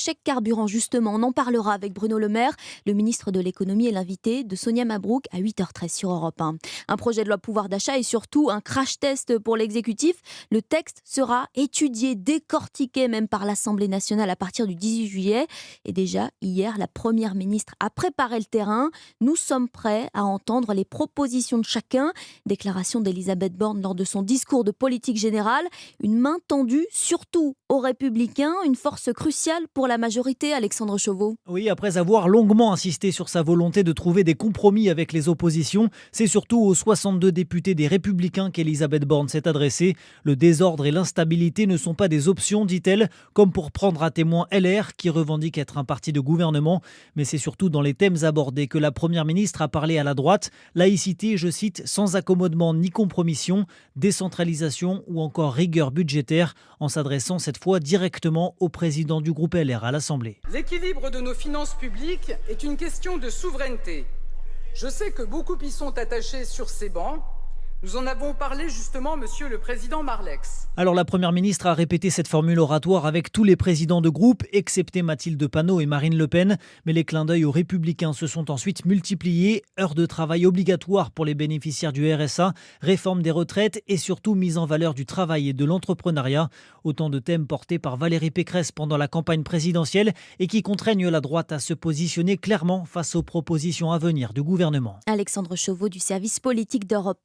chèque carburant, justement. On en parlera avec Bruno Le Maire, le ministre de l'économie et l'invité de Sonia Mabrouk à 8h13 sur Europe 1. Un projet de loi pouvoir d'achat et surtout un crash test pour l'exécutif. Le texte sera étudié, décortiqué même par l'Assemblée nationale à partir du 18 juillet. Et déjà, hier, la Première ministre a préparé le terrain. Nous sommes prêts à entendre les propositions de chacun. Déclaration d'Elisabeth Borne lors de son discours de politique générale. Une main tendue, surtout aux Républicains, une force cruciale pour la majorité, Alexandre Chauveau. Oui, après avoir longuement insisté sur sa volonté de trouver des compromis avec les oppositions, c'est surtout aux 62 députés des Républicains qu'Elisabeth Borne s'est adressée. Le désordre et l'instabilité ne sont pas des options, dit-elle, comme pour prendre à témoin LR, qui revendique être un parti de gouvernement. Mais c'est surtout dans les thèmes abordés que la Première ministre a parlé à la droite. Laïcité, je cite, sans accommodement ni compromission, décentralisation ou encore rigueur budgétaire, en s'adressant cette fois directement au président du groupe LR à l'Assemblée. L'équilibre de nos finances publiques est une question de souveraineté. Je sais que beaucoup y sont attachés sur ces bancs. Nous en avons parlé justement, monsieur le président Marlex. Alors la Première ministre a répété cette formule oratoire avec tous les présidents de groupe, excepté Mathilde Panot et Marine Le Pen. Mais les clins d'œil aux Républicains se sont ensuite multipliés. Heures de travail obligatoires pour les bénéficiaires du RSA, réforme des retraites et surtout mise en valeur du travail et de l'entrepreneuriat. Autant de thèmes portés par Valérie Pécresse pendant la campagne présidentielle et qui contraignent la droite à se positionner clairement face aux propositions à venir du gouvernement. Alexandre Chauveau du service politique d'Europe